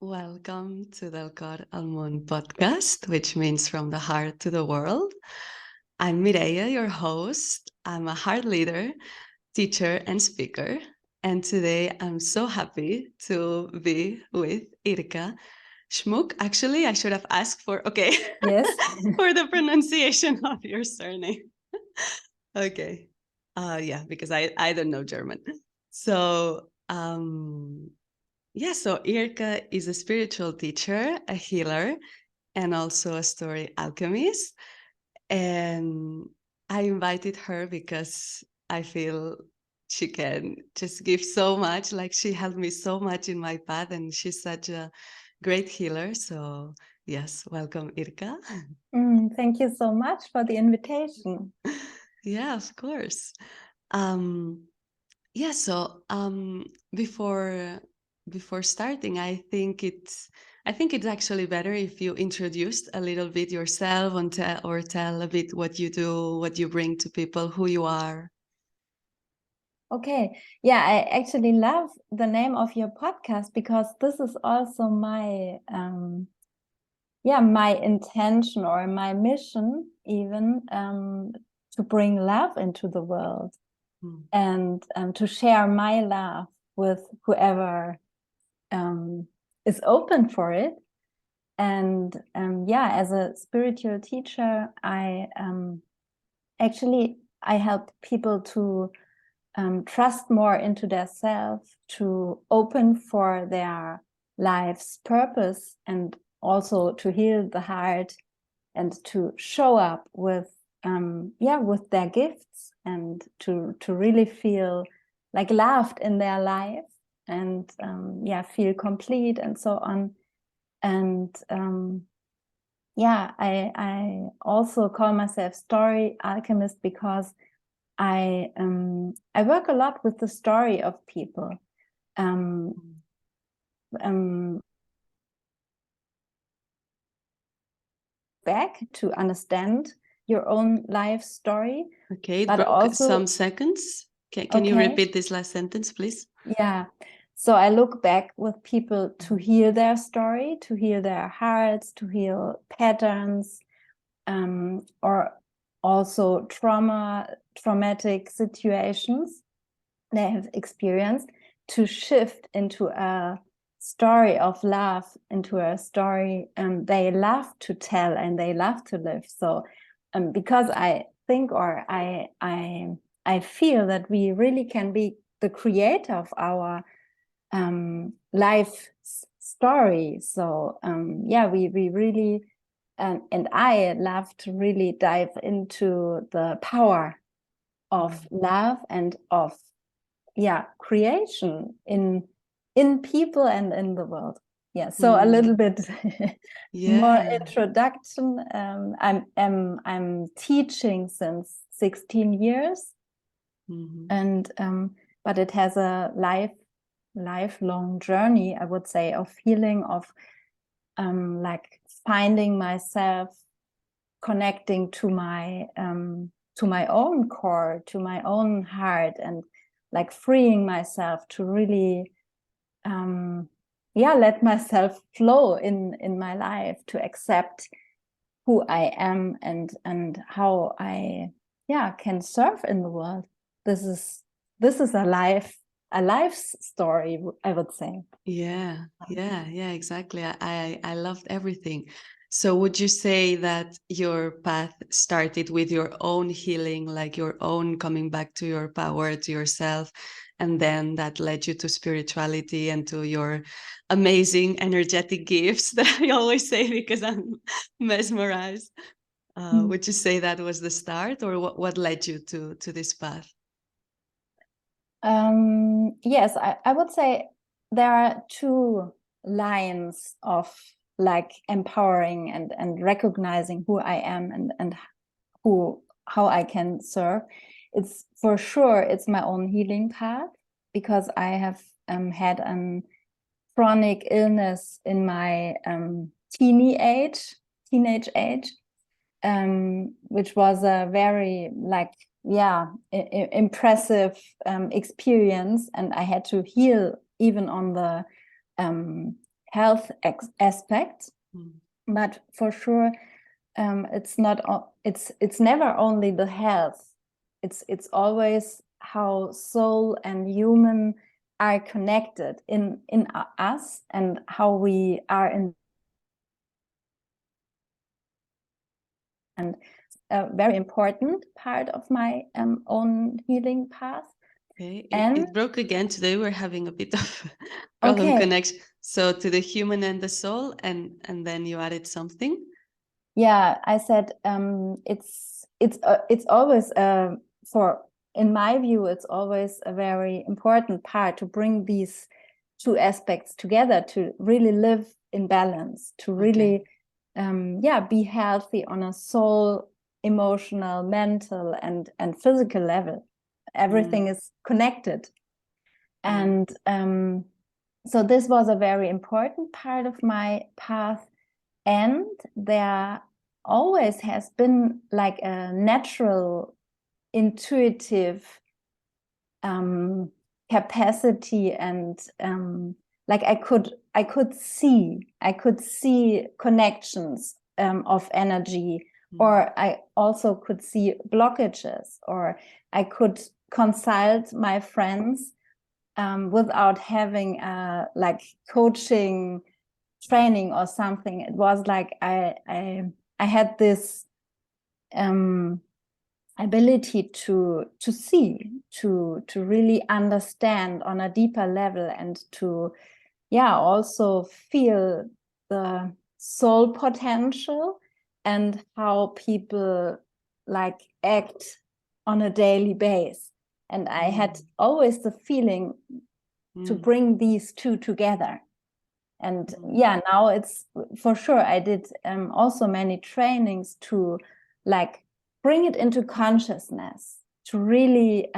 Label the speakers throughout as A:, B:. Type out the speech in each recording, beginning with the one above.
A: Welcome to the Cor al Món podcast, which means from the heart to the world. I'm Mireia, your host. I'm a heart leader, teacher, and speaker. And today I'm so happy to be with Irka Schmuck. Actually, I should have asked for,
B: Yes.
A: for the pronunciation of your surname. Okay. Yeah, because I don't know German. So, so Irka is a spiritual teacher, a healer, and also a story alchemist. And I invited her because I feel she can just give so much. Like she helped me so much in my path, and she's such a great healer. So, yes, welcome, Irka.
B: Thank you so much for the invitation.
A: Yeah, of course. Um, Yeah, so before starting, I think it's actually better if you introduced a little bit yourself and tell a bit what you do, what you bring to people, who you are.
B: Okay. Yeah, I actually love the name of your podcast because this is also my intention or my mission even to bring love into the world and to share my love with whoever is open for it. And as a spiritual teacher, I help people to trust more into their self, to open for their life's purpose, and also to heal the heart and to show up with their gifts and to really feel like loved in their life and feel complete and so on. And I also call myself story alchemist because I work a lot with the story of people. Back to understand your own life story.
A: Okay, it
B: but
A: broke
B: also
A: some seconds. Can you repeat this last sentence, please?
B: Yeah. So I look back with people to heal their story, to heal their hearts, to heal patterns, or also traumatic situations they have experienced, to shift into a story of love, into a story they love to tell and they love to live. So because I think, or I feel that we really can be the creator of our life story. So we really and I love to really dive into the power of love and of creation in people and in the world. So a little bit more introduction. I'm teaching since 16 years, and but it has a lifelong journey, I would say, of healing, of like finding myself, connecting to my own core, to my own heart, and like freeing myself to really let myself flow in my life, to accept who I am and how I can serve in the world. This is a life story, I would say.
A: Yeah, exactly. I loved everything. So would you say that your path started with your own healing, like your own coming back to your power, to yourself, and then that led you to spirituality and to your amazing energetic gifts that I always say because I'm mesmerized. Would you say that was the start, or what led you to this path?
B: Yes, I would say there are two lines of like empowering and recognizing who I am and how I can serve. It's for sure it's my own healing path, because I have had a chronic illness in my teenage age, which was a very impressive experience, and I had to heal even on the health aspect, but for sure, it's never only the health. It's always how soul and human are connected in us, and how we are in. And a very important part of my own healing path.
A: Okay, it broke again today. We're having a bit of problem connection. So to the human and the soul, and then you added something.
B: Yeah, I said it's always in my view, it's always a very important part to bring these two aspects together, to really live in balance, to really be healthy on a soul, emotional, mental, and physical level. Everything is connected. And so this was a very important part of my path. And there always has been like a natural, intuitive capacity, and like I could see connections of energy, or I also could see blockages, or I could consult my friends without having like coaching training or something. It was like I had this ability to see, to really understand on a deeper level, and to also feel the soul potential and how people like act on a daily basis. And I had always the feeling to bring these two together. And now it's for sure, I did also many trainings to like bring it into consciousness, to really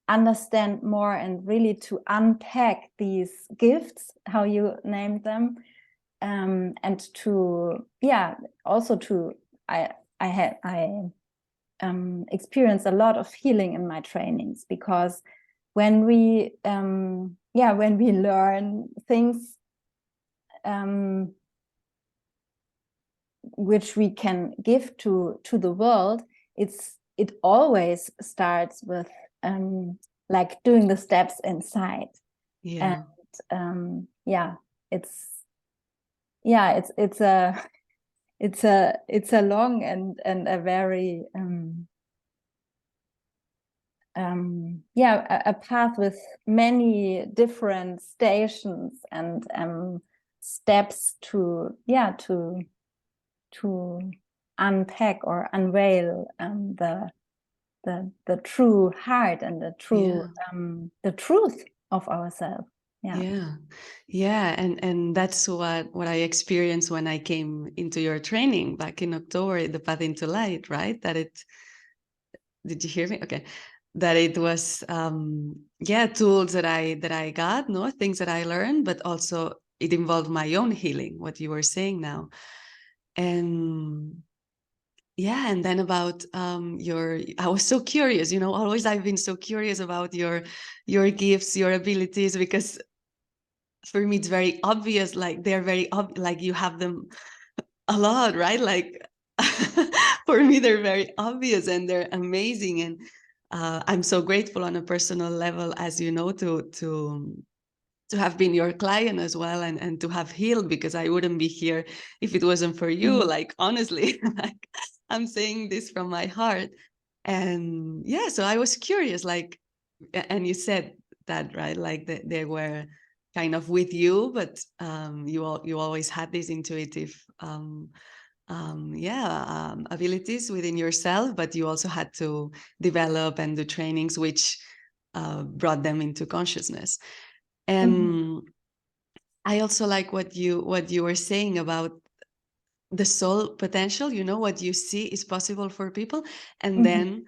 B: understand more, and really to unpack these gifts, how you named them, and to also to I experienced a lot of healing in my trainings, because when we learn things which we can give to the world, it always starts with like doing the steps inside. And it's a long and a very a path with many different stations and steps to unpack or unveil the true heart and the truth of ourselves.
A: And that's what I experienced when I came into your training back in October, the Path into Light, right? Did you hear me? Okay. That it was tools that I got, no, things that I learned, but also it involved my own healing, what you were saying now. And and then about I was so curious, always I've been so curious about your gifts, your abilities, because for me it's very obvious, like they're very like you have them a lot, right? Like for me they're very obvious and they're amazing, and I'm so grateful on a personal level, as you know, to have been your client as well, and to have healed, because I wouldn't be here if it wasn't for you. Like, honestly, like I'm saying this from my heart. And so I was curious, like, and you said that, right? Like they were kind of with you, but you always had this intuitive abilities within yourself, but you also had to develop and do trainings which brought them into consciousness. And I also like what you were saying about the soul potential, what you see is possible for people, and then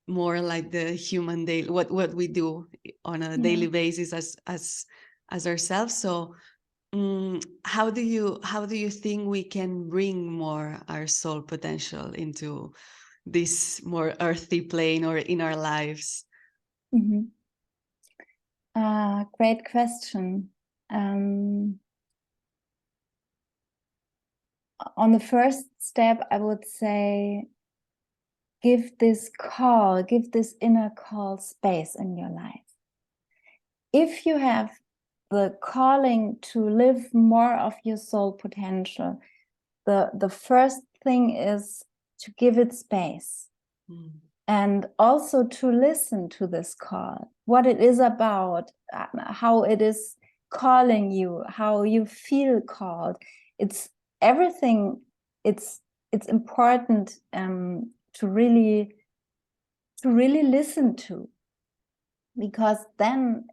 A: more like the human daily, what we do on a daily basis as ourselves. So how do you think we can bring more our soul potential into this more earthy plane or in our lives?
B: Great question. on the first step, I would say, give this inner call space in your life. If you have the calling to live more of your soul potential, the first thing is to give it space. And also to listen to this call, what it is about, how it is calling you, how you feel called. It's everything. It's important to really listen to, because then,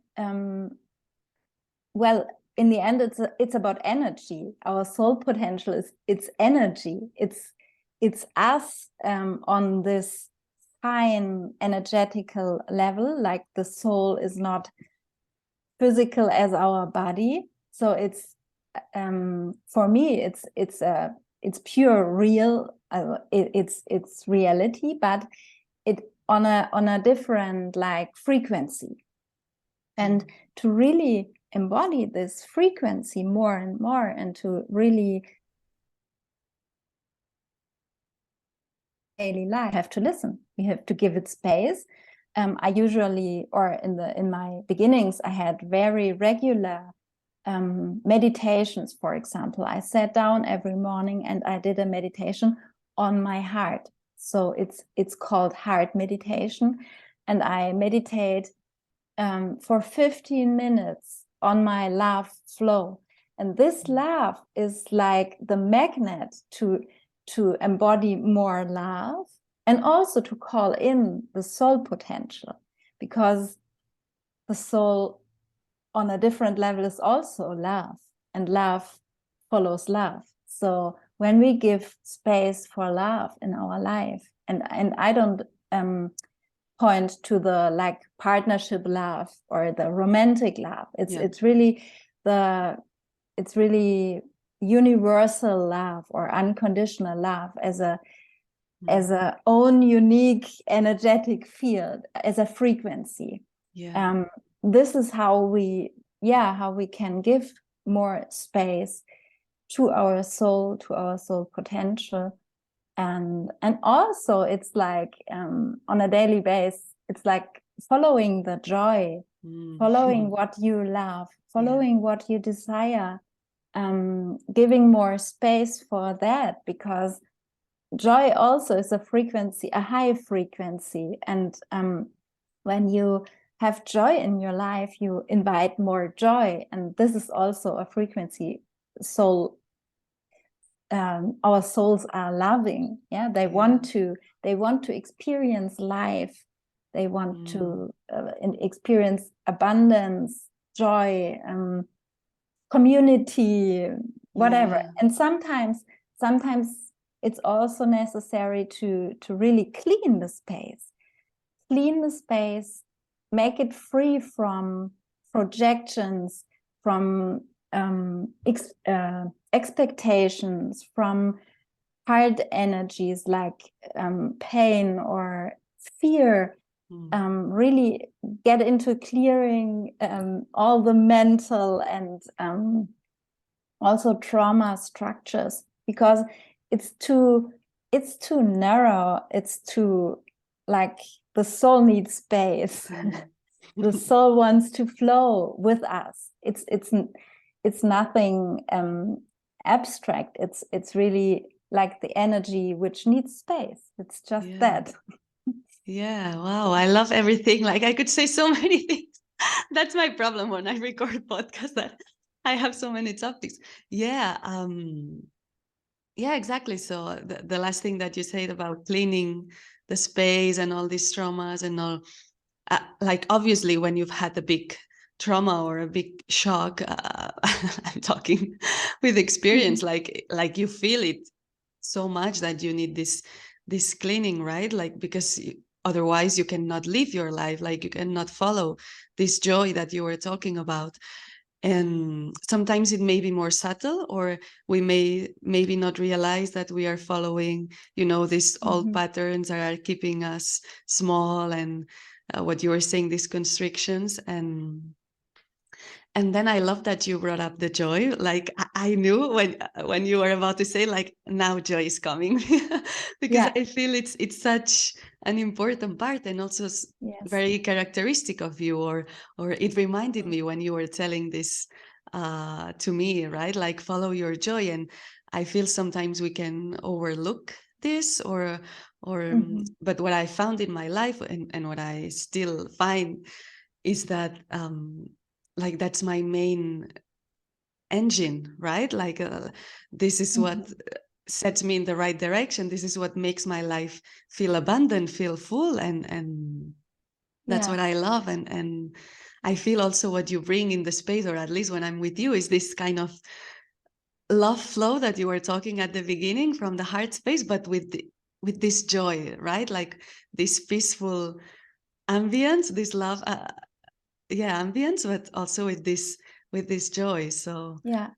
B: well, in the end, it's about energy. Our soul potential it's energy. It's us on this fine energetical level. Like the soul is not physical as our body, so it's for me it's pure real. It's reality, but it on a different like frequency, and to really embody this frequency more and more, and to really daily life, have to listen. We have to give it space. I usually, or in my beginnings, I had very regular meditations. For example, I sat down every morning and I did a meditation on my heart. So it's called heart meditation, and I meditate for 15 minutes on my love flow. And this love is like the magnet to embody more love, and also to call in the soul potential, because the soul on a different level is also love, and love follows love. So when we give space for love in our life, and I don't point to the like partnership love or the romantic love. It's really universal love or unconditional love as a own unique energetic field, as a frequency. This is how we can give more space to our soul potential. And also it's like on a daily basis, it's like following the joy, following what you love, following what you desire, giving more space for that, because joy also is a frequency, a high frequency. And when you have joy in your life, you invite more joy, and this is also a frequency soul. Our souls are loving. They want to experience life. They want to experience abundance, joy, community, whatever. And sometimes it's also necessary to really clean the space, make it free from projections, from expectations, from hard energies like pain or fear. Really get into clearing all the mental and also trauma structures, because it's too narrow. It's too, like, the soul needs space. The soul wants to flow with us. It's nothing abstract. It's really like the energy which needs space. It's just that.
A: Wow, I love everything. Like, I could say so many things. That's my problem when I record podcasts, that I have so many topics. Exactly. So the last thing that you said about cleaning the space and all these traumas and all, like, obviously when you've had a big trauma or a big shock, I'm talking with experience, like you feel it so much that you need this cleaning, right? Like, because otherwise you cannot live your life, like you cannot follow this joy that you were talking about. And sometimes it may be more subtle, or we may maybe not realize that we are following, these old patterns that are keeping us small, and what you were saying, these constrictions. And then I love that you brought up the joy. Like I knew when you were about to say, like, now joy is coming, because I feel it's such an important part, and also very characteristic of you. Or it reminded me when you were telling this to me, right? Like, follow your joy. And I feel sometimes we can overlook this, or but what I found in my life, and what I still find, is that like that's my main engine, right? Like this is what sets me in the right direction. This is what makes my life feel abundant, feel full, and that's what I love. And I feel also what you bring in the space, or at least when I'm with you, is this kind of love flow that you were talking at the beginning, from the heart space, but with this joy, right? Like this peaceful ambience, this love ambience, but also with this joy. So
B: yeah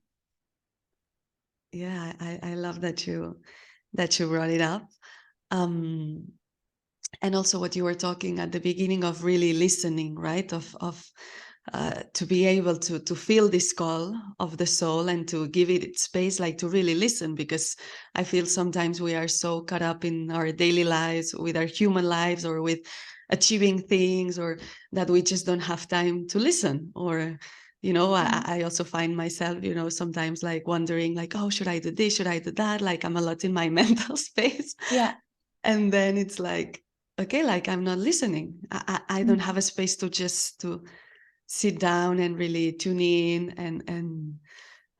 A: I love that you brought it up. And also what you were talking at the beginning of really listening, right? Of to be able to feel this call of the soul, and to give it its space, like to really listen, because I feel sometimes we are so caught up in our daily lives, with our human lives, or with achieving things, or that we just don't have time to listen. Or I also find myself, sometimes like wondering, like, oh, should I do this, should I do that? Like, I'm a lot in my mental space. And then it's like, okay, like, I'm not listening. I don't have a space to just to sit down and really tune in. And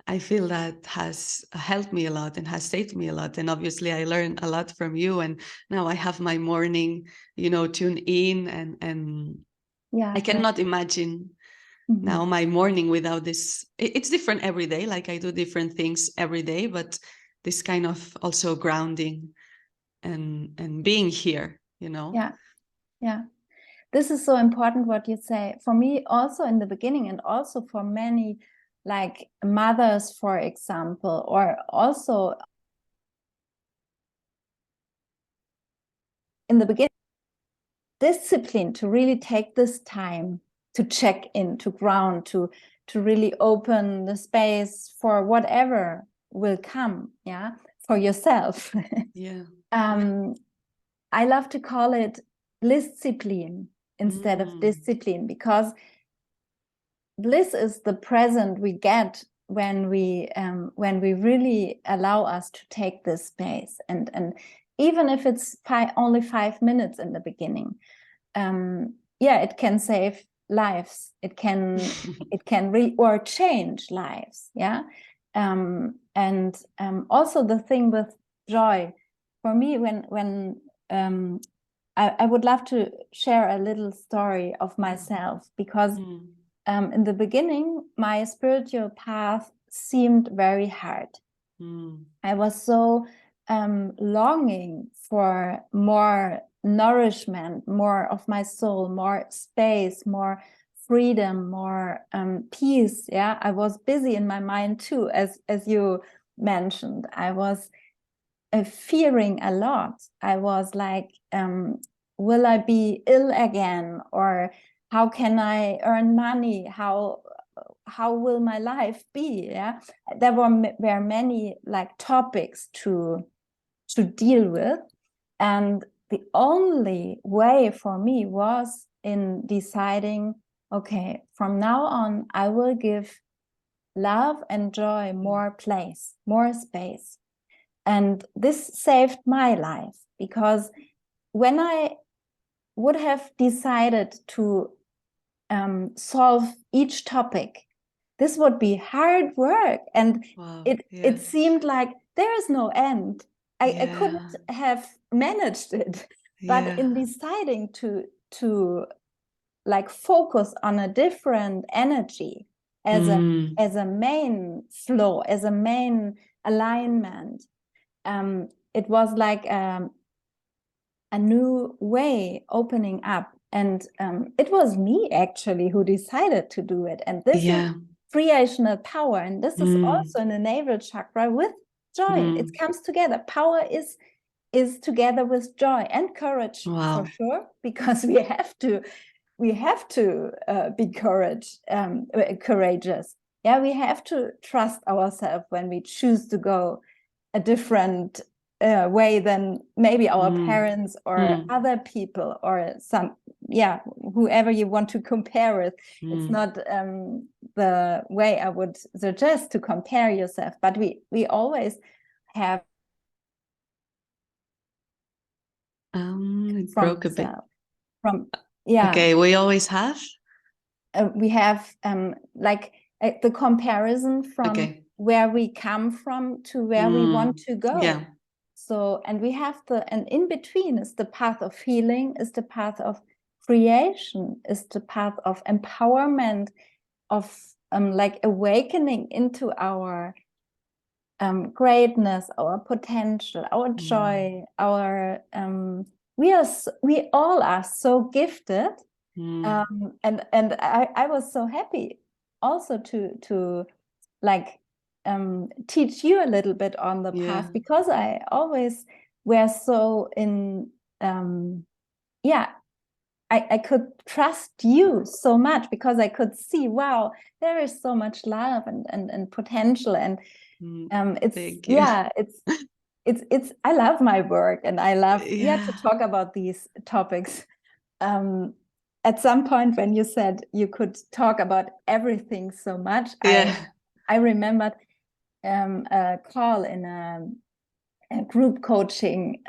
A: I feel that has helped me a lot and has saved me a lot. And obviously I learned a lot from you, and now I have my morning, tune in, and I cannot imagine now my morning without this. It's different every day, like I do different things every day, but this kind of also grounding and being here.
B: yeah This is so important what you say. For me also in the beginning, and also for many, like mothers, for example, or also in the beginning, discipline to really take this time to check in, to ground, to really open the space for whatever will come, for yourself. I love to call it bliss-discipline instead of discipline, because bliss is the present we get when we really allow us to take this space, and even if it's only 5 minutes in the beginning, it can save lives. It can or change lives. And also the thing with joy, for me, when I would love to share a little story of myself, because in the beginning, my spiritual path seemed very hard. I was so longing for more nourishment, more of my soul, more space, more freedom, more peace. I was busy in my mind too, as you mentioned. I was fearing a lot. I was like, will I be ill again? Or how can I earn money? How will my life be? There were many like topics to deal with, and the only way for me was in deciding, okay, from now on I will give love and joy more place, more space. And this saved my life, because when I would have decided to solve each topic, this would be hard work, and it seemed like there is no end. I couldn't have managed it. But in deciding to like focus on a different energy as a main flow, as a main alignment, it was like a new way opening up. And it was me actually who decided to do it. And this is creational power. And this is also in the navel chakra with joy. It comes together. Power is together with joy and courage, for sure, because we have to we have to be courageous. Yeah, we have to trust ourselves when we choose to go a different way than maybe our parents or other people or some, yeah, whoever you want to compare with. It's not the way I would suggest to compare yourself, but we always have
A: it
B: from
A: broke a bit.
B: From yeah.
A: Okay, we always have.
B: We have like the comparison from where we come from to where we want to go.
A: Yeah.
B: So, and we have and in between is the path of healing, is the path of creation, is the path of empowerment, of like awakening into our greatness, our potential, our joy, our we all are so gifted. And I was so happy also to like teach you a little bit on the path, because I always were so in I could trust you so much, because I could see, wow, there is so much love and potential, and it's I love my work, and I love to talk about these topics. At some point when you said you could talk about everything so much, I remembered a call in a group coaching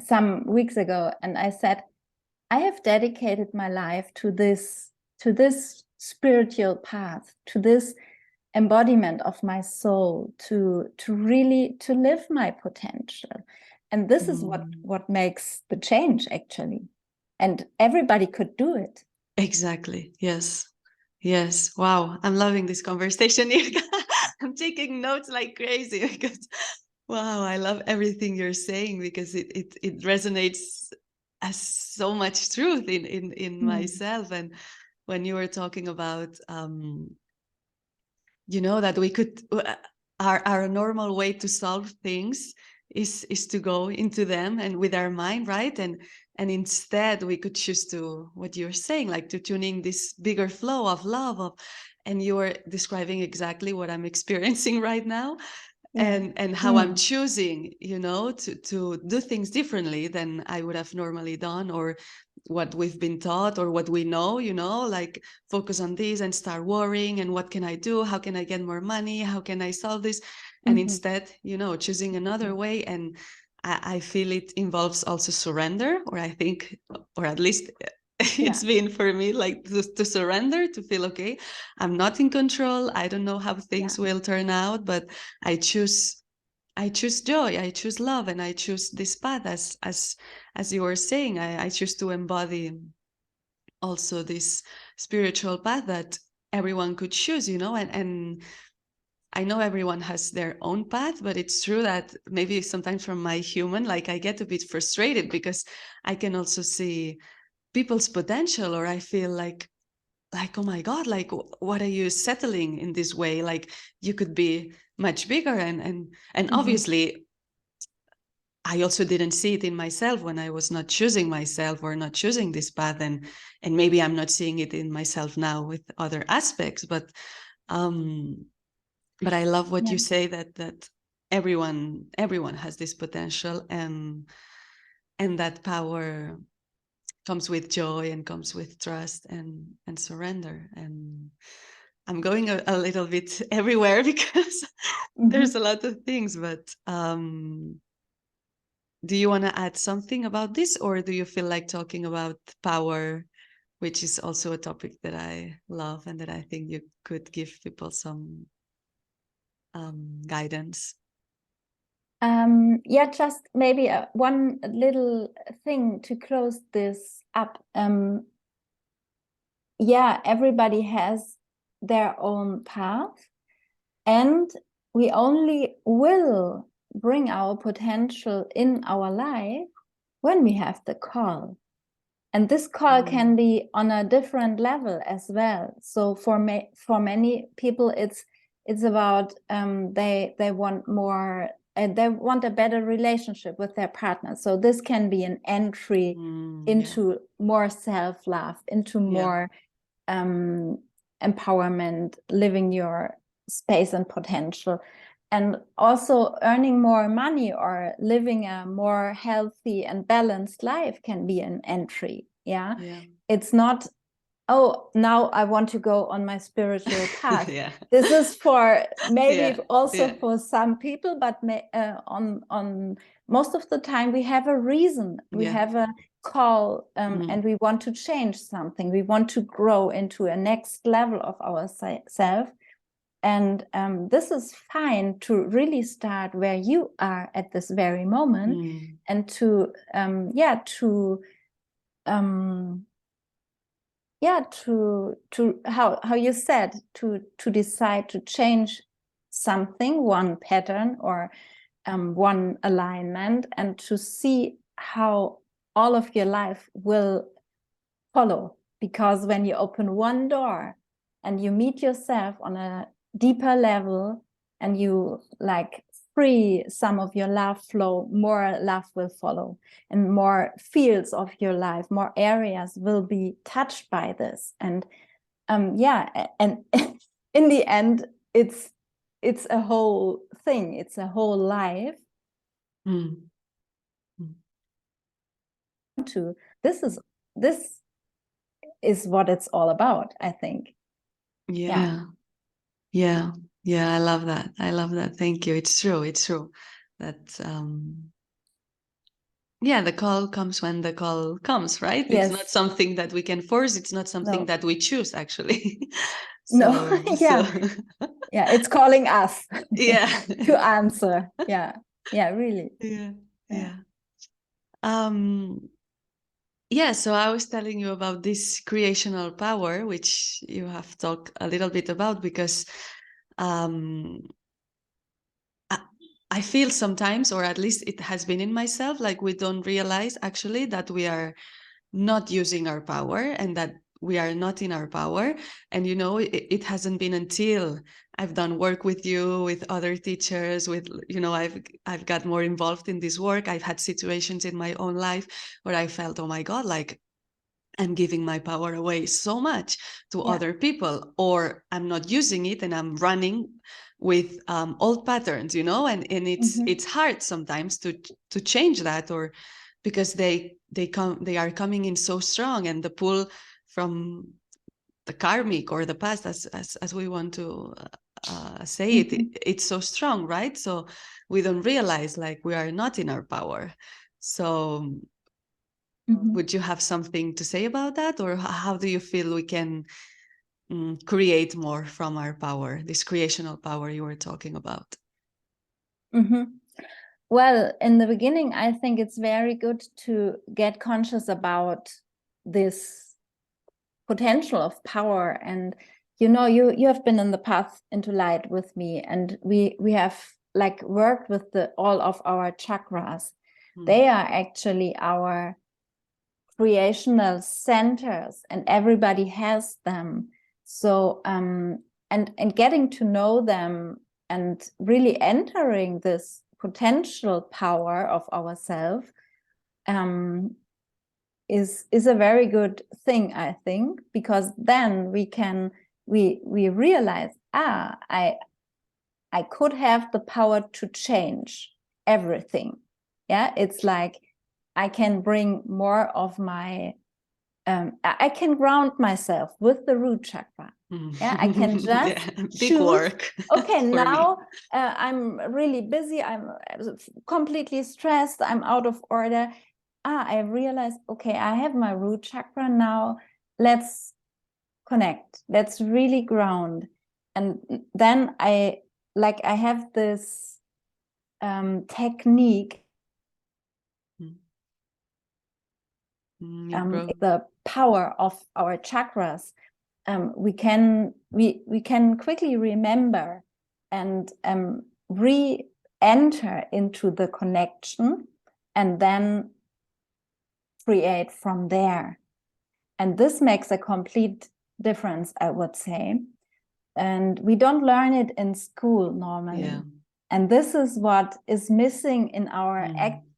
B: some weeks ago, and I said, I have dedicated my life to this spiritual path, to this embodiment of my soul, to really to live my potential, and this is what makes the change, actually. And everybody could do it.
A: Exactly. Yes. Yes. Wow. I'm loving this conversation, Irka. I'm taking notes like crazy because, wow, I love everything you're saying, because it resonates as so much truth in myself. And when you were talking about, that we could, our normal way to solve things is to go into them and with our mind, right? And instead we could choose to, what you're saying, like to tune in this bigger flow of love and you are describing exactly what I'm experiencing right now. And how I'm choosing, to do things differently than I would have normally done, or what we've been taught, or what we know, like focus on this and start worrying, and what can I do? How can I get more money? How can I solve this? And instead, choosing another way. And I feel it involves also surrender, or I think, or at least it's been for me, like to surrender, to feel, okay, I'm not in control. I don't know how things will turn out, but I choose joy, I choose love, and I choose this path, as you were saying. I choose to embody also this spiritual path that everyone could choose, and I know everyone has their own path, but it's true that maybe sometimes from my human, like I get a bit frustrated because I can also see people's potential, or I feel like, oh my God, like, what are you settling in this way? Like, you could be much bigger. And obviously, I also didn't see it in myself when I was not choosing myself or not choosing this path. And maybe I'm not seeing it in myself now with other aspects, but I love what you say, that everyone has this potential, and that power comes with joy and comes with trust and surrender. And I'm going a little bit everywhere because there's a lot of things, but do you want to add something about this, or do you feel like talking about power, which is also a topic that I love and that I think you could give people some guidance?
B: Just maybe one little thing to close this up. Everybody has their own path, and we only will bring our potential in our life when we have the call. And this call can be on a different level as well. So for many people, it's about they want more they want a better relationship with their partner. So this can be an entry into more self-love, into more empowerment, living your space and potential, and also earning more money or living a more healthy and balanced life can be an entry. It's not, oh, now I want to go on my spiritual path. This is for maybe also for some people, but on most of the time we have a reason, we have a call, and we want to change something. We want to grow into a next level of ourselves. And this is fine to really start where you are at this very moment, and to how you said, to decide to change something, one pattern or one alignment, and to see how all of your life will follow. Because when you open one door and you meet yourself on a deeper level, and you like free some of your love flow, more love will follow, and more fields of your life, more areas will be touched by this. And and in the end, it's a whole thing, it's a whole life. This is what it's all about, I think.
A: I love that. Thank you. It's true that the call comes when the call comes, right? It's not something that we can force, it's not something that we choose, actually.
B: It's calling us to answer. Really.
A: So I was telling you about this creational power, which you have talked a little bit about, because I feel sometimes, or at least it has been in myself, like we don't realize actually that we are not using our power, and that we are not in our power. And it hasn't been until I've done work with you, with other teachers, with I've got more involved in this work. I've had situations in my own life where I felt, oh my God, like I'm giving my power away so much to other people, or I'm not using it and I'm running with old patterns, and it's hard sometimes to change that, or because they are coming in so strong, and the pull from the karmic or the past, as we want to say it's so strong, right? So we don't realize like we are not in our power. So would you have something to say about that, or how do you feel we can create more from our power, this creational power you were talking about?
B: Well, in the beginning, I think it's very good to get conscious about this potential of power. And you have been in the path into light with me, and we have like worked with all of our chakras. They are actually our creational centers, and everybody has them. So and getting to know them and really entering this potential power of ourselves is a very good thing, I think, because then we realize, I could have the power to change everything. It's like I can bring more of my I can ground myself with the root chakra. I can just
A: big work.
B: Okay, now I'm really busy, I'm completely stressed, I'm out of order. I realize, okay, I have my root chakra now. Let's connect. Let's really ground. And then I have this technique. The power of our chakras. We can quickly remember and re-enter into the connection, and then create from there. And this makes a complete difference, I would say. And we don't learn it in school normally. And this is what is missing in our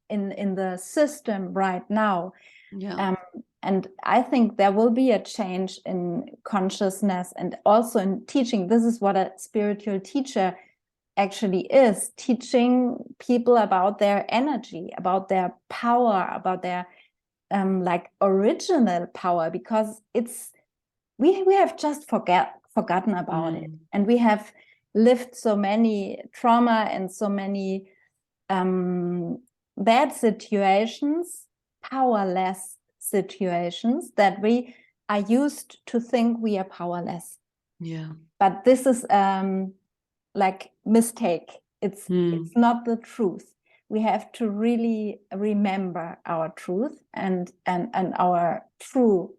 B: in the system right now.
A: Yeah.
B: And I think there will be a change in consciousness and also in teaching. This is what a spiritual teacher actually is, teaching people about their energy, about their power, about their like original power, because it's we have just forgotten about it, and we have lived so many trauma and so many bad situations, powerless situations, that we are used to think we are powerless.
A: Yeah.
B: But this is like mistake. It's not the truth. We have to really remember our truth and our true,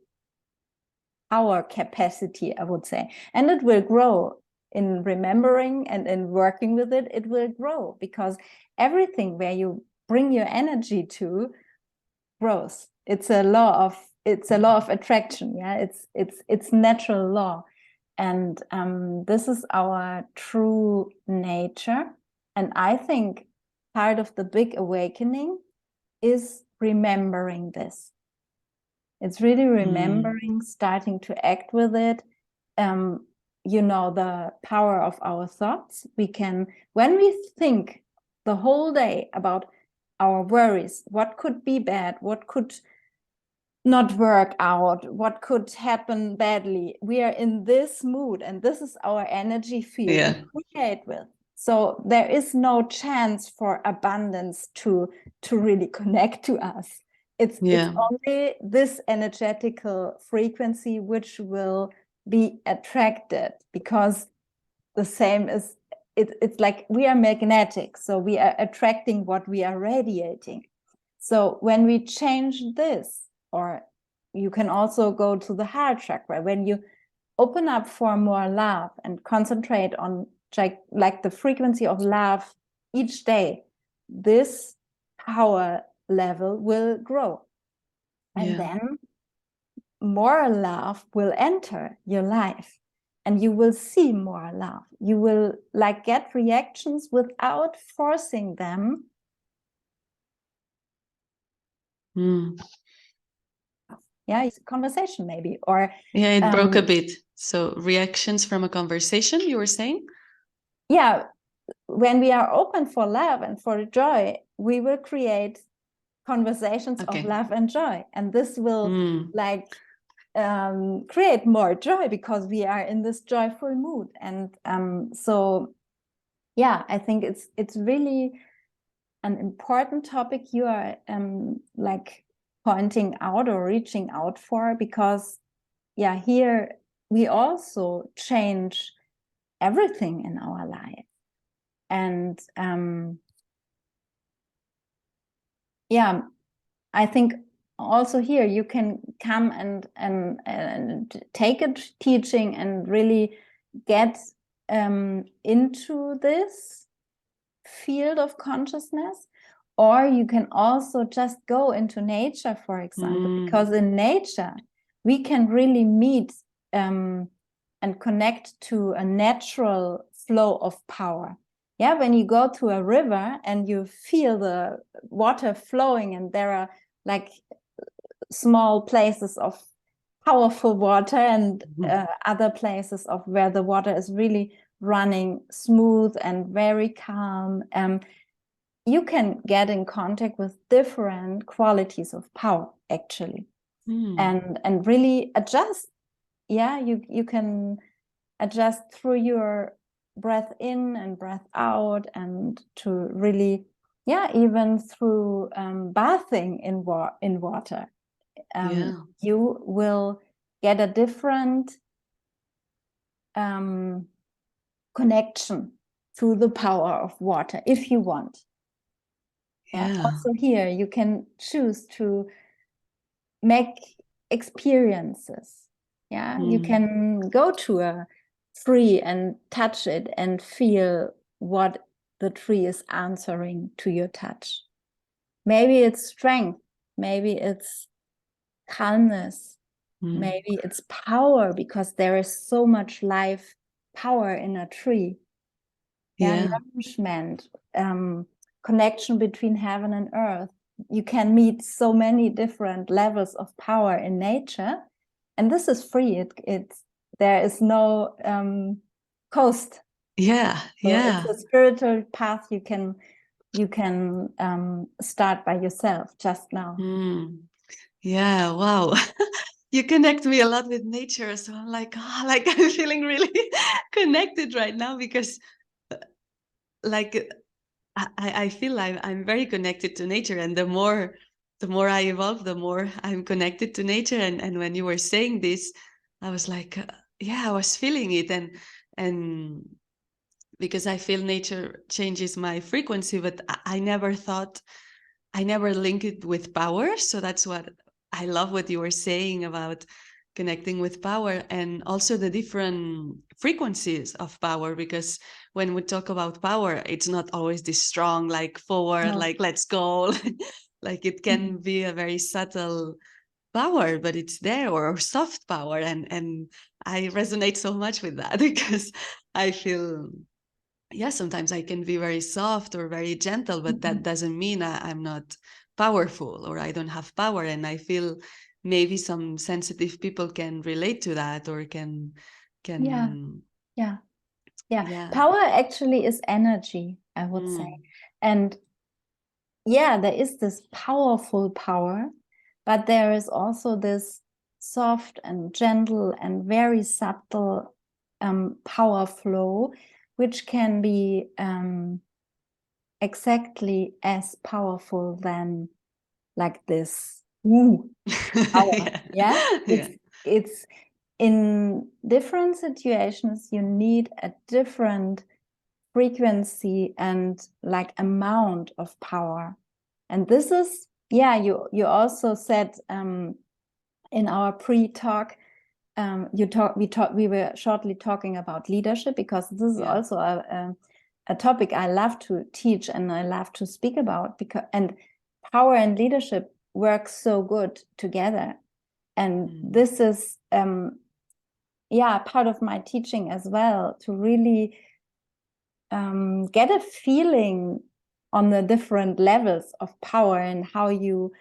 B: our capacity, I would say. And it will grow in remembering and in working with it. It will grow, because everything where you bring your energy to grows. It's a law of attraction. Yeah, it's natural law. And this is our true nature. And I think part of the big awakening is remembering this. It's really remembering, starting to act with it. You know, the power of our thoughts. We can, when we think the whole day about our worries, what could be bad, what could not work out, what could happen badly, we are in this mood, and this is our energy field we create with. So there is no chance for abundance to really connect to us. It's only this energetical frequency which will be attracted, because the same is it's like we are magnetic, so we are attracting what we are radiating. So when we change this, or you can also go to the heart chakra, when you open up for more love and concentrate on like the frequency of love each day, this power level will grow. And then more love will enter your life, and you will see more love. You will like get reactions without forcing them. Yeah, it's a conversation maybe, or
A: it broke a bit. So reactions from a conversation, you were saying?
B: Yeah, when we are open for love and for joy, we will create conversations of love and joy, and this will like create more joy, because we are in this joyful mood. And so yeah, I think it's really an important topic you are like pointing out or reaching out for, because yeah, here we also change everything in our life. And yeah, I think also here you can come and take a teaching and really get into this field of consciousness, or you can also just go into nature, for example, because in nature we can really meet and connect to a natural flow of power. Yeah, when you go to a river and you feel the water flowing, and there are like small places of powerful water and other places of where the water is really running smooth and very calm, you can get in contact with different qualities of power, actually. And really adjust. Yeah, you can adjust through your breath in and breath out, and to really, yeah, even through bathing in water, you will get a different connection to the power of water, if you want. Also here you can choose to make experiences. You can go to a tree and touch it and feel what the tree is answering to your touch. Maybe it's strength, maybe it's calmness, maybe it's power, because there is so much life power in a tree. nourishment, connection between heaven and earth. You can meet so many different levels of power in nature, and this is free. There is no cost.
A: So
B: it's a spiritual path you can start by yourself just now.
A: Wow. You connect me a lot with nature, so I'm like, I'm feeling really connected right now, because I feel I'm very connected to nature, and the more I evolve, the more I'm connected to nature. And when you were saying this, I was like, I was feeling it, and because I feel nature changes my frequency, but I never link it with power. So that's what I love, what you were saying about connecting with power, and also the different frequencies of power, because when we talk about power, it's not always this strong, like forward, like let's go. Like it can be a very subtle power, but it's there, or soft power, and I resonate so much with that, because I feel sometimes I can be very soft or very gentle, but that doesn't mean I'm not powerful or I don't have power. And I feel maybe some sensitive people can relate to that, or can.
B: Power actually is energy, I would say. And there is this powerful power, but there is also this soft and gentle and very subtle power flow, which can be exactly as powerful than like this power. It's in different situations you need a different frequency and like amount of power. And this is you also said in our pre-talk, we were shortly talking about leadership, because this is also a topic I love to teach and I love to speak about, and power and leadership work so good together. And this is part of my teaching as well, to really get a feeling on the different levels of power, and how you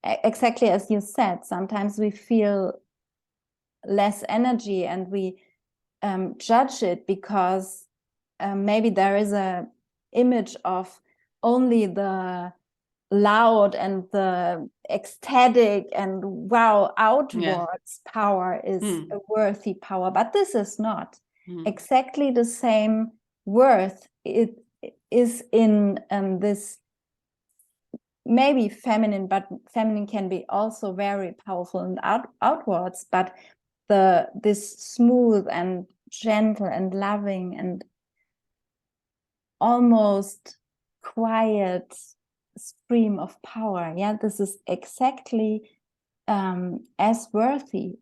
B: exactly as you said, sometimes we feel less energy and we judge it, because maybe there is a image of only the loud and the ecstatic and outwards power is a worthy power, but this is not exactly the same worth. It is in this maybe feminine, but feminine can be also very powerful and outwards, but this smooth and gentle and loving and almost quiet stream of power, this is exactly as worthy.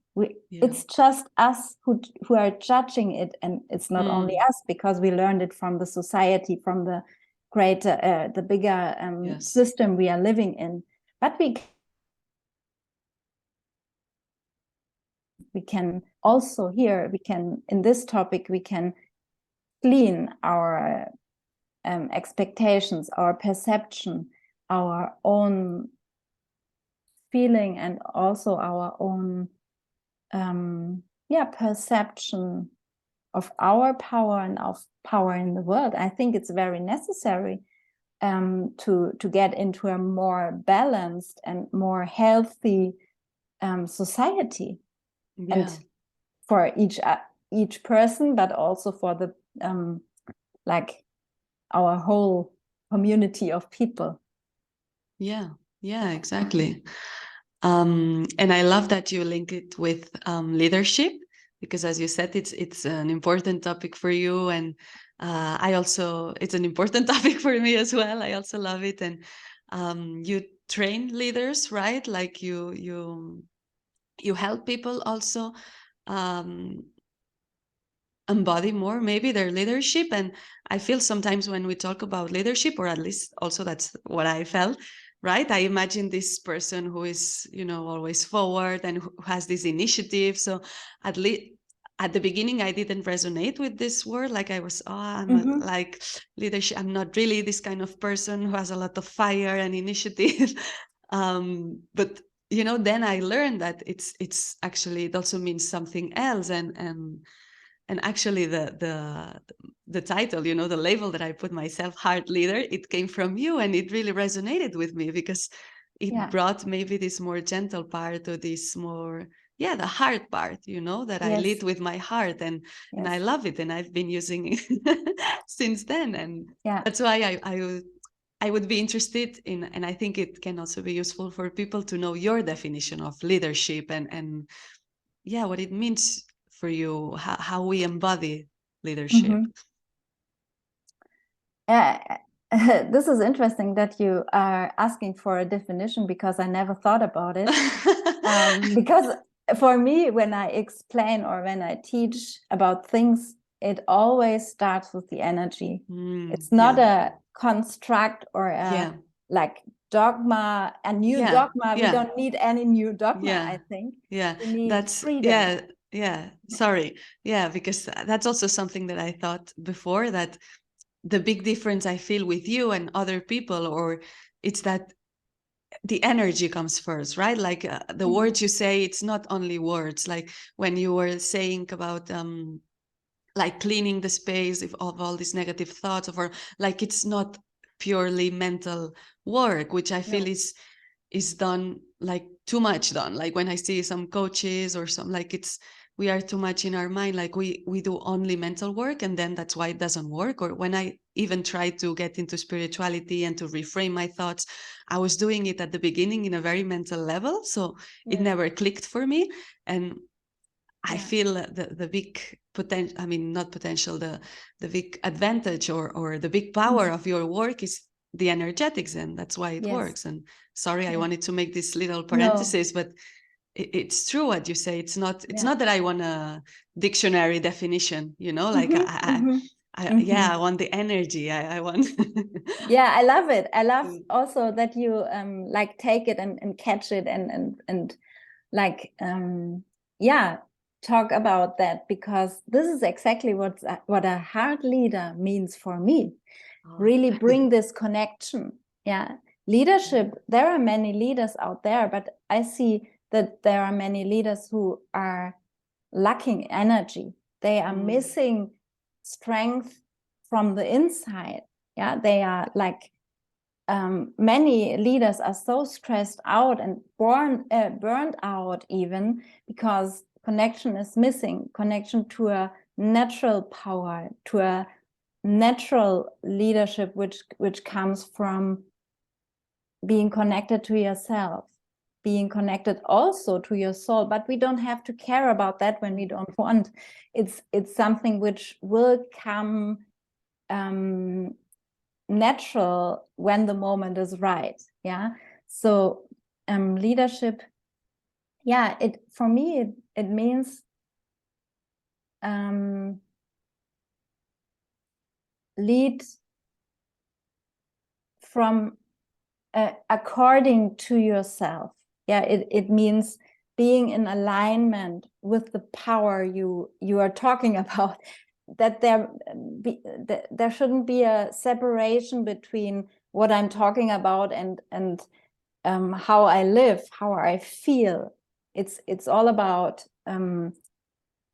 B: It's just us who are judging it, and it's not only us, because we learned it from the society, from the greater the bigger system we are living in. But we can also in this topic we can clean our expectations, our perception, our own feeling, and also our own perception of our power and of power in the world. I think it's very necessary to get into a more balanced and more healthy society, and for each person, but also for the like our whole community of people.
A: Exactly. And I love that you link it with leadership, because as you said, it's an important topic for you, and it's an important topic for me as well. I also love it. And you train leaders, right? Like you help people also embody more maybe their leadership. And I feel sometimes when we talk about leadership, or at least also that's what I felt, right? I imagine this person who is, always forward and who has this initiative. So at least at the beginning, I didn't resonate with this word. Like I was, I'm like leadership. I'm not really this kind of person who has a lot of fire and initiative. But you know, then I learned that it's actually, it also means something else. And actually the title, you know, the label that I put myself, heart leader, it came from you, and it really resonated with me because it brought maybe this more gentle part, or this more, the heart part, you know, that I lead with my heart, and I love it, and I've been using it since then. And that's why I would be interested in, and I think it can also be useful for people to know your definition of leadership, and what it means for you, how we embody leadership.
B: This is interesting that you are asking for a definition, because I never thought about it. Because for me, when I explain or when I teach about things, it always starts with the energy. It's not a construct or a like dogma, a new dogma. We don't need any new dogma, I think. We need freedom.
A: Sorry. Because that's also something that I thought before, that the big difference I feel with you and other people, or it's that the energy comes first, right? Like the words you say, it's not only words. Like when you were saying about like cleaning the space of all these negative thoughts, or like it's not purely mental work, which I feel is done, like too much done. Like when I see some coaches or some, like we are too much in our mind, like we do only mental work, and then that's why it doesn't work. Or when I even try to get into spirituality and to reframe my thoughts, I was doing it at the beginning in a very mental level, so it never clicked for me. And I feel the big potential, I mean, not potential, the big advantage or the big power of your work is the energetics, and that's why it works. And sorry, I wanted to make this little parenthesis, but it's true what you say. It's not that I want a dictionary definition, you know, like I want the energy. I want.
B: I love it. I love also that you like take it and catch it and like talk about that, because this is exactly what a heart leader means for me. Really bring this connection. Leadership, there are many leaders out there, but I see that there are many leaders who are lacking energy. They are missing strength from the inside. They are like many leaders are so stressed out and burned out, even because connection is missing, connection to a natural power, to a natural leadership, which comes from being connected to yourself, being connected also to your soul. But we don't have to care about that when we don't want. It's something which will come natural when the moment is right. So leadership, it for me it means lead from according to yourself. It means being in alignment with the power you are talking about. That there shouldn't be a separation between what I'm talking about and how I live, how I feel. It's all about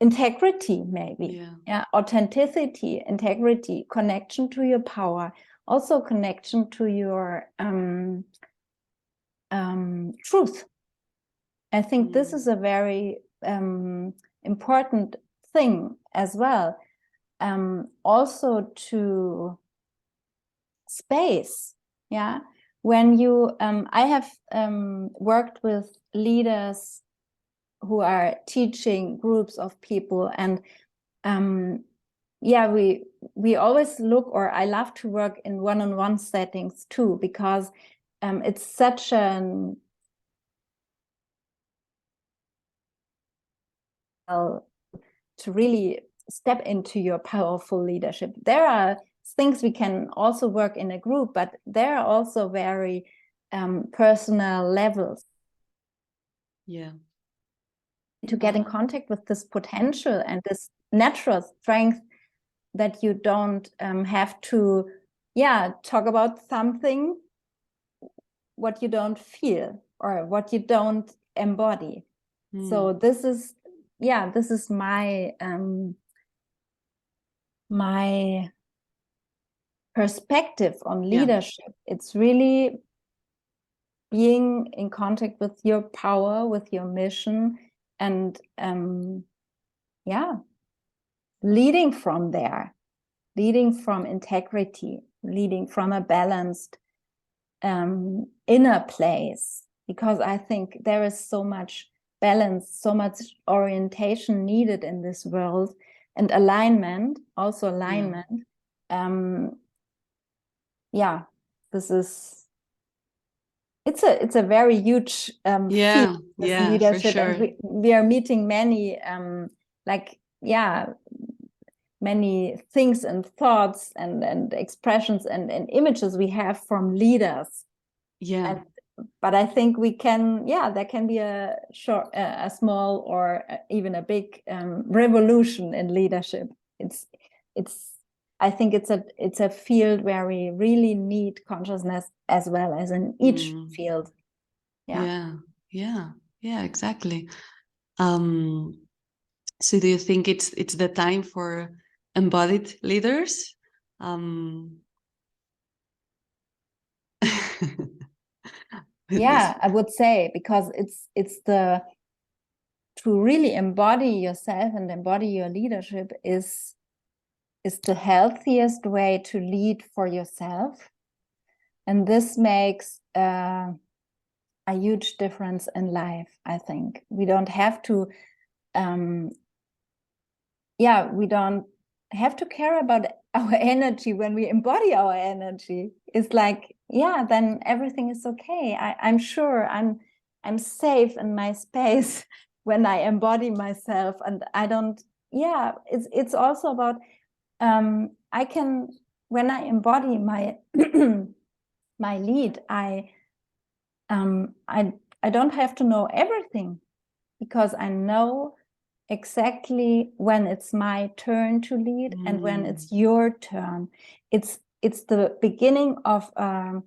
B: integrity, maybe. Authenticity, integrity, connection to your power, also connection to your truth. I think this is a very important thing as well. Also to space. When you I have worked with leaders who are teaching groups of people, and we always look, or I love to work in one-on-one settings too, because it's such an to really step into your powerful leadership. There are things we can also work in a group, but there are also very personal levels. to get in contact with this potential and this natural strength, that you don't have to talk about something what you don't feel or what you don't embody. So this is my my perspective on leadership. It's really being in contact with your power, with your mission, and leading from there, leading from integrity, leading from a balanced inner place, because I think there is so much balance, so much orientation needed in this world, and alignment, also alignment. This is, it's a very huge field, this leadership,
A: for sure.
B: and we are meeting many many things and thoughts and expressions and images we have from leaders. But I think we can, there can be a small or even a big revolution in leadership. I think it's a field where we really need consciousness as well as in each field.
A: Exactly. So do you think it's the time for embodied leaders?
B: I would say, because it's the, to really embody yourself and embody your leadership is the healthiest way to lead for yourself. And this makes a huge difference in life, I think. We don't have to we don't have to care about our energy. When we embody our energy, it's like, then everything is okay. I'm sure I'm safe in my space when I embody myself, and I don't, it's also about, I can, when I embody my my lead, I don't have to know everything, because I know exactly when it's my turn to lead and when it's your turn. It's the beginning of a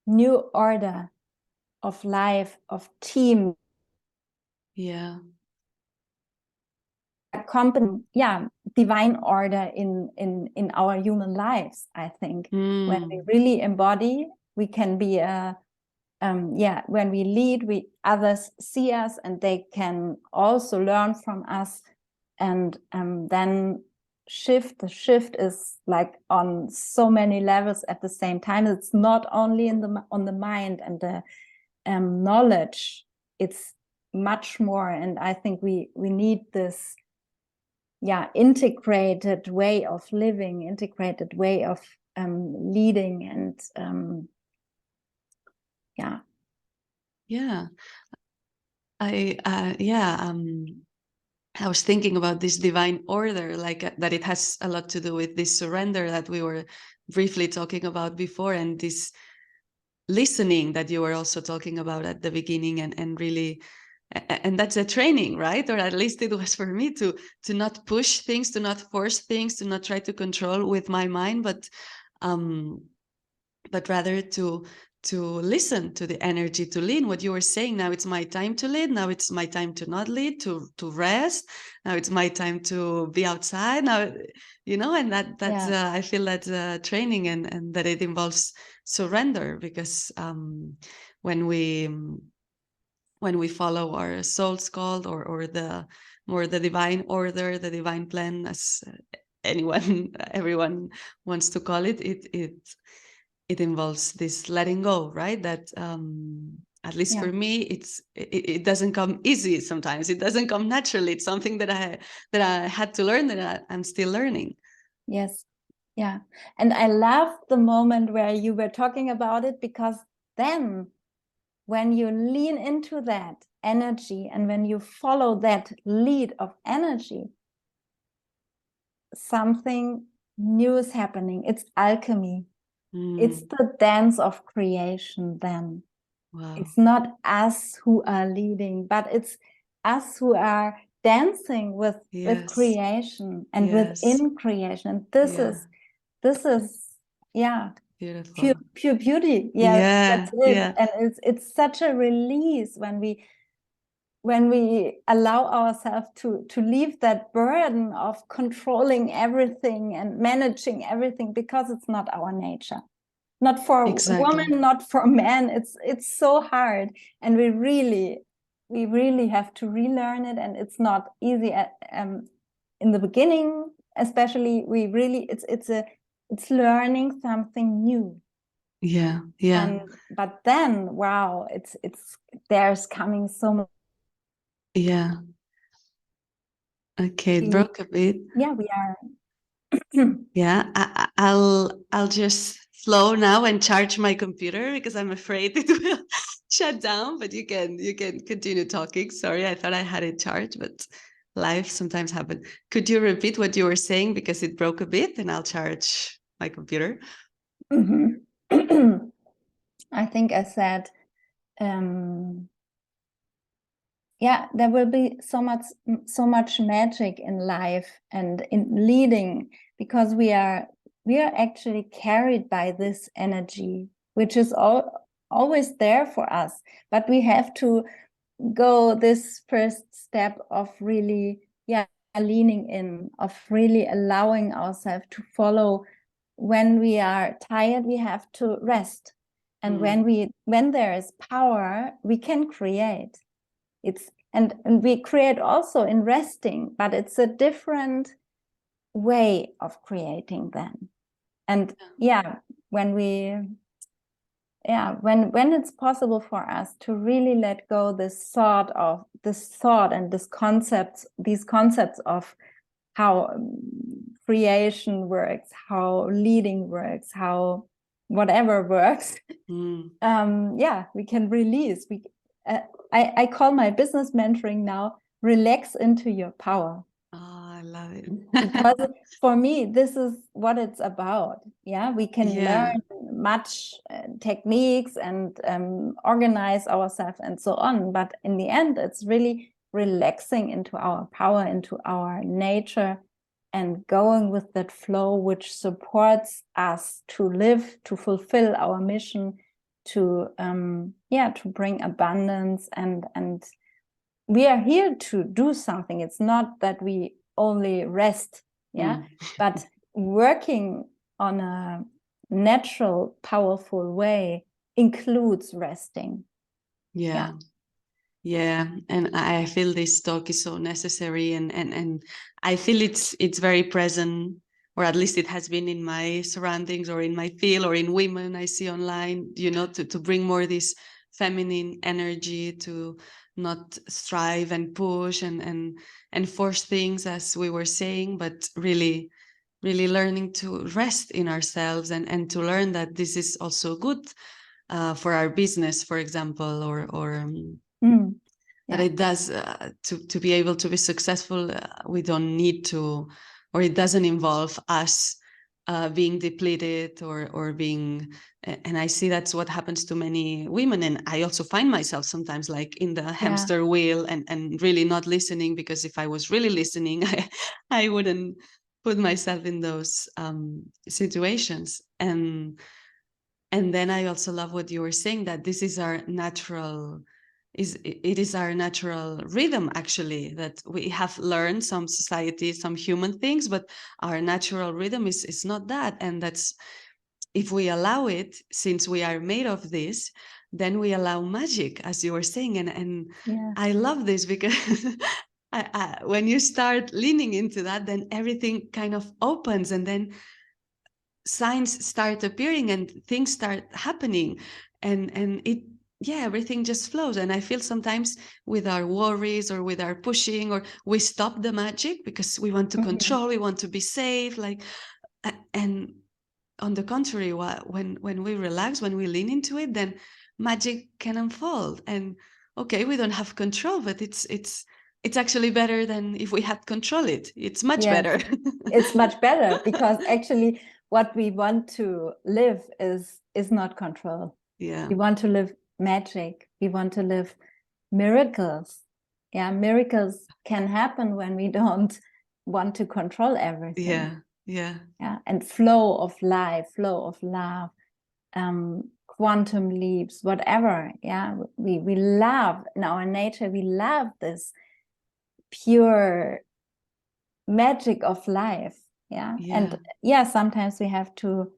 B: new order of life, of team. Company, divine order in our human lives. I think when we really embody, we can be a when we lead, others see us and they can also learn from us, and then the shift is like on so many levels at the same time. It's not only on the mind and the knowledge, it's much more. And I think we need this integrated way of living, integrated way of leading, and
A: I was thinking about this divine order, like that it has a lot to do with this surrender that we were briefly talking about before, and this listening that you were also talking about at the beginning, and really, and that's a training, right? Or at least it was for me, to not push things, to not force things, to not try to control with my mind, but rather to listen to the energy, to lead. What you were saying, now it's my time to lead, now it's my time to not lead, to rest, now it's my time to be outside now, and that's I feel that's training, and that it involves surrender, because when we follow our soul's call, or the divine order, the divine plan, as everyone wants to call it, it involves this letting go, right? That at least for me, it doesn't come easy. Sometimes it doesn't come naturally. It's something that I had to learn, that I'm still learning.
B: Yes. Yeah. And I love the moment where you were talking about it, because then when you lean into that energy and when you follow that lead of energy, something new is happening. It's alchemy. It's the dance of creation then. Wow. It's not us who are leading, but it's us who are dancing with creation and within creation. And this is
A: beautiful.
B: Pure beauty. That's it. And it's such a release when we allow ourselves to leave that burden of controlling everything and managing everything, because it's not our nature. Not for women, not for men. It's so hard, and we really have to relearn it, and it's not easy in the beginning, especially. It's learning something new. But then, wow, there's coming so much.
A: Okay, it broke a bit.
B: Yeah, we are.
A: I'll just flow now and charge my computer, because I'm afraid it will shut down, but you can continue talking. Sorry, I thought I had it charged, but life sometimes happens. Could you repeat what you were saying, because it broke a bit, and I'll charge my computer?
B: I think I said, there will be so much magic in life and in leading, because we are actually carried by this energy, which is always there for us. But we have to go this first step of really, leaning in, of really allowing ourselves to follow. When we are tired, we have to rest. And when there is power, we can create. And we create also in resting, but it's a different way of creating then. And when it's possible for us to really let go these thought and these concepts of how creation works, how leading works, how whatever works, we can release. I call my business mentoring now, relax into your power.
A: Oh, I love it.
B: Because for me, this is what it's about. We can learn much techniques and organize ourselves and so on. But in the end, it's really relaxing into our power, into our nature, and going with that flow, which supports us to live, to fulfill our mission, to bring abundance. And we are here to do something. It's not that we only rest, but working on a natural, powerful way includes resting.
A: And I feel this talk is so necessary, and I feel it's very present, or at least it has been in my surroundings, or in my field, or in women I see online, to bring more this feminine energy, to not strive and push and force things, as we were saying, but really learning to rest in ourselves, and to learn that this is also good for our business, for example, or that it does, to be able to be successful, we don't need to, or it doesn't involve us being depleted or being, and I see that's what happens to many women. And I also find myself sometimes like in the hamster wheel, and really not listening, because if I was really listening, I wouldn't put myself in those situations. And then I also love what you were saying, that this is our natural, it is our natural rhythm, actually, that we have learned some society, some human things, but our natural rhythm is not that. And that's, if we allow it, since we are made of this, then we allow magic, as you were saying. And I love this, because when you start leaning into that, then everything kind of opens, and then signs start appearing and things start happening, and it everything just flows. And I feel sometimes with our worries, or with our pushing, or we stop the magic because we want to control, we want to be safe, like, and on the contrary, when we relax, when we lean into it, then magic can unfold. And okay, we don't have control, but it's actually better than if we had control. It's much better.
B: It's much better, because actually what we want to live is not control. We want to live magic. We want to live miracles. miracles can happen when we don't want to control everything. And flow of life, flow of love, quantum leaps, whatever. We love, in our nature, we love this pure magic of life. And sometimes we have to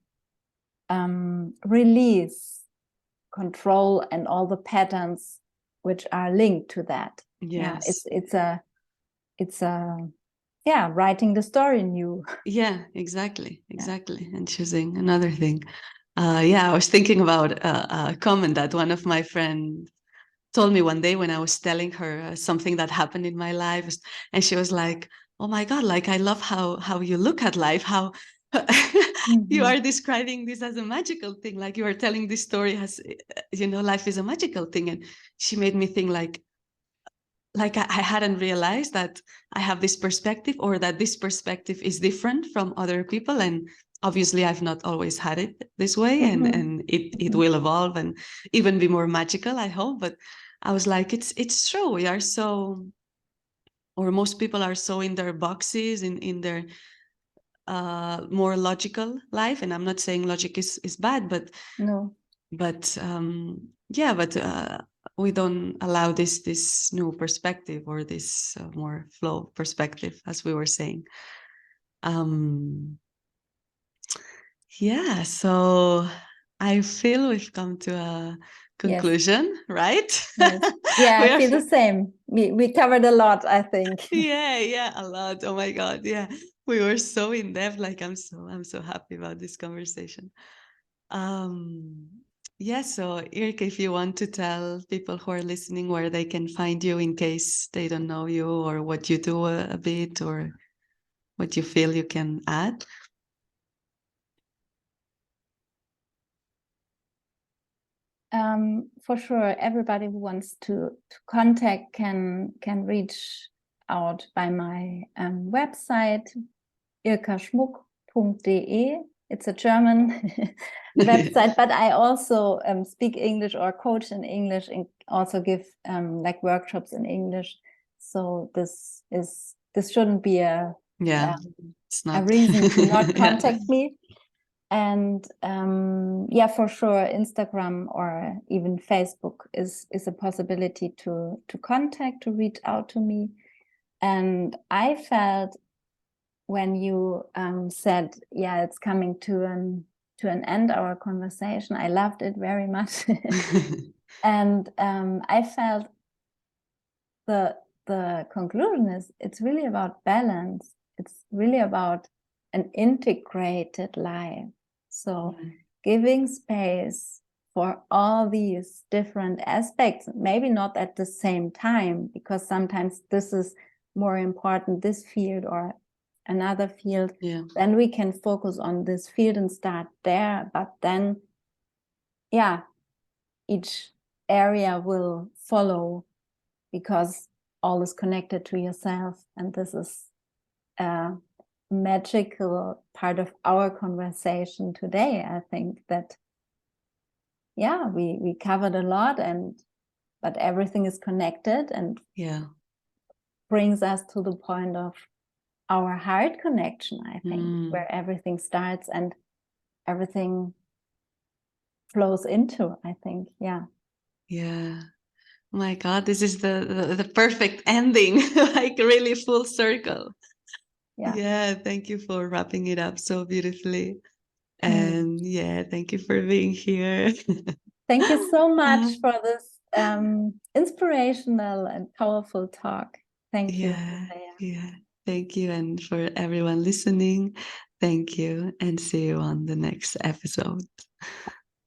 B: release control and all the patterns which are linked to that. It's a writing the story new.
A: Exactly. And choosing another thing. I was thinking about a comment that one of my friends told me one day when I was telling her something that happened in my life, and she was like, "Oh my God, like I love how you look at life, how you are describing this as a magical thing, like you are telling this story as, life is a magical thing." And she made me think like I hadn't realized that I have this perspective, or that this perspective is different from other people. And obviously I've not always had it this way, and it will evolve and even be more magical, I hope. But I was like, it's true. We are so, or most people are so in their boxes, in their more logical life. And I'm not saying logic is bad, but
B: no.
A: But we don't allow this new perspective, or this more flow perspective, as we were saying. So I feel we've come to a conclusion, right?
B: Yes. I feel the same. We covered a lot, I think.
A: A lot. Oh my God. We were so in depth. Like I'm so happy about this conversation. So Irka, if you want to tell people who are listening where they can find you in case they don't know you, or what you do a bit, or what you feel you can add.
B: For sure, everybody who wants to contact can reach out by my website, irkaschmuck.de. It's a German website, but I also speak English or coach in English, and also give like workshops in English. So this shouldn't be a reason to not contact me. And for sure, Instagram or even Facebook is a possibility to contact, to reach out to me. And I felt, when you said, it's coming to an end, our conversation, I loved it very much. And I felt the conclusion is, it's really about balance. It's really about an integrated life. So giving space for all these different aspects, maybe not at the same time, because sometimes this is more important, this field or another field, then we can focus on this field and start there. But then, each area will follow, because all is connected to yourself. And this is a magical part of our conversation today. I think that, we covered a lot, but everything is connected, and brings us to the point of our heart connection, I think, where everything starts and everything flows into, I think.
A: My God, this is the perfect ending, like really full circle. Thank you for wrapping it up so beautifully. And thank you for being here.
B: Thank you so much for this inspirational and powerful talk. Thank you.
A: Thank you. And for everyone listening, thank you, and see you on the next episode.